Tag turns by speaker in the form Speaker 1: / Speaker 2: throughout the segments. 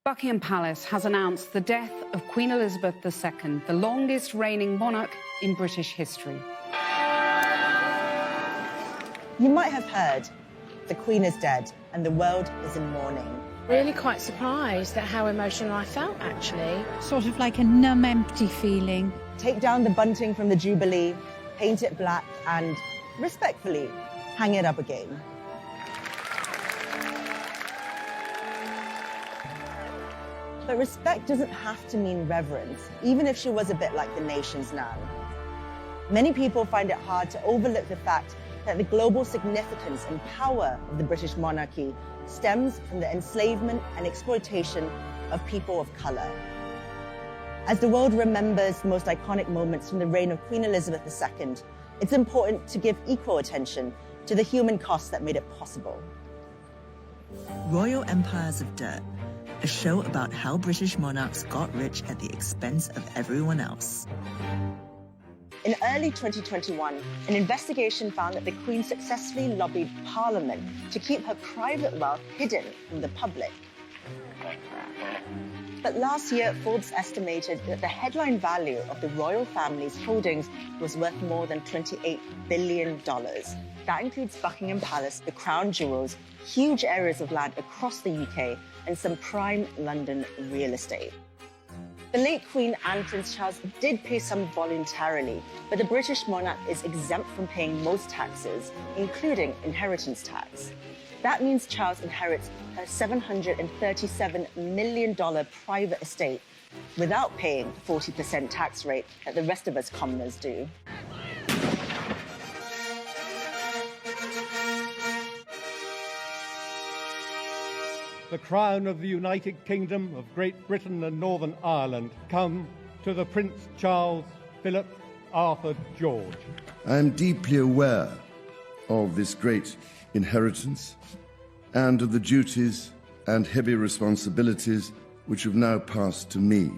Speaker 1: Buckingham Palace has announced the death of Queen Elizabeth II, the longest reigning monarch in British history.
Speaker 2: You might have heard the Queen is dead and the world is in mourning.
Speaker 3: Really quite surprised at how emotional I felt, actually.
Speaker 4: Sort of like a numb, empty feeling.
Speaker 2: Take down the bunting from the Jubilee, paint it black and, respectfully, hang it up again. But respect doesn't have to mean reverence, even if she was a bit like the nation's Nan. Many people find it hard to overlook the fact that the global significance and power of the British monarchy stems from the enslavement and exploitation of people of colour. As the world remembers the most iconic moments from the reign of Queen Elizabeth II, it's important to give equal attention to the human cost that made it possible.
Speaker 5: Royal Empires of Dirt, a show about how British monarchs got rich at the expense of everyone else.
Speaker 2: In early 2021, an investigation found that the Queen successfully lobbied Parliament to keep her private wealth hidden from the public. But last year, Forbes estimated that the headline value of the royal family's holdings was worth more than $28 billion. That includes Buckingham Palace, the crown jewels, huge areas of land across the UK, and some prime London real estate. The late Queen and Prince Charles did pay some voluntarily, but the British monarch is exempt from paying most taxes, including inheritance tax. That means Charles inherits a $737 million private estate without paying the 40% tax rate that the rest of us commoners do.
Speaker 6: The crown of the United Kingdom of Great Britain and Northern Ireland come to the Prince Charles Philip Arthur George.
Speaker 7: I am deeply aware of this great inheritance and of the duties and heavy responsibilities which have now passed to me.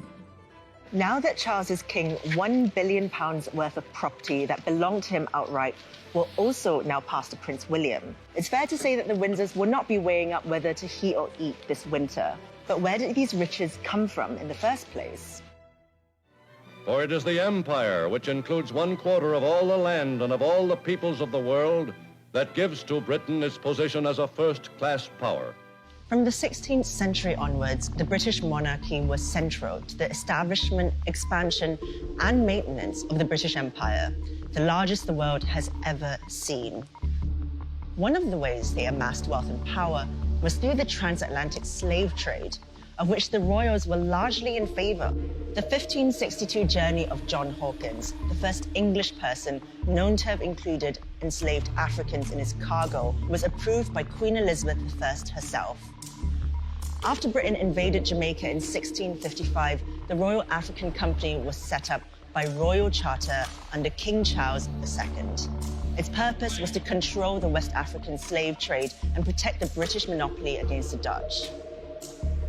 Speaker 2: Now that Charles is king, £1 billion worth of property that belonged to him outright will also now pass to Prince William. It's fair to say that the Windsors will not be weighing up whether to heat or eat this winter. But where did these riches come from in the first place?
Speaker 8: For it is the empire, which includes 1/4 of all the land and of all the peoples of the world, that gives to Britain its position as a first-class power.
Speaker 2: From the 16th century onwards, the British monarchy was central to the establishment, expansion, and maintenance of the British Empire, the largest the world has ever seen. One of the ways they amassed wealth and power was through the transatlantic slave trade, of which the royals were largely in favour. The 1562 journey of John Hawkins, the first English person known to have included enslaved Africans in his cargo, was approved by Queen Elizabeth I herself. After Britain invaded Jamaica in 1655, the Royal African Company was set up by royal charter under King Charles II. Its purpose was to control the West African slave trade and protect the British monopoly against the Dutch.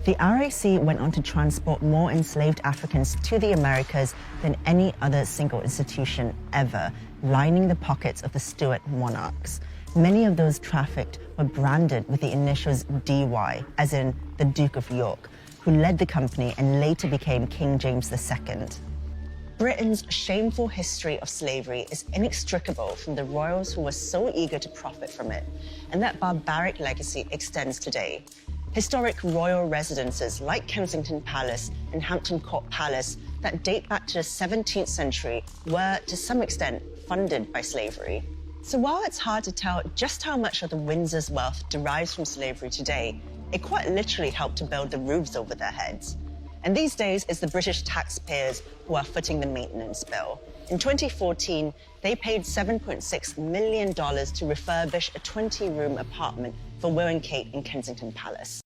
Speaker 2: The RAC went on to transport more enslaved Africans to the Americas than any other single institution ever, lining the pockets of the Stuart monarchs. Many of those trafficked were branded with the initials DY, as in the Duke of York, who led the company and later became King James II. Britain's shameful history of slavery is inextricable from the royals who were so eager to profit from it, and that barbaric legacy extends today. Historic royal residences like Kensington Palace and Hampton Court Palace that date back to the 17th century were, to some extent, funded by slavery. So while it's hard to tell just how much of the Windsors' wealth derives from slavery today, it quite literally helped to build the roofs over their heads. And these days, it's the British taxpayers who are footing the maintenance bill. In 2014, they paid $7.6 million to refurbish a 20-room apartment for Will and Kate in Kensington Palace.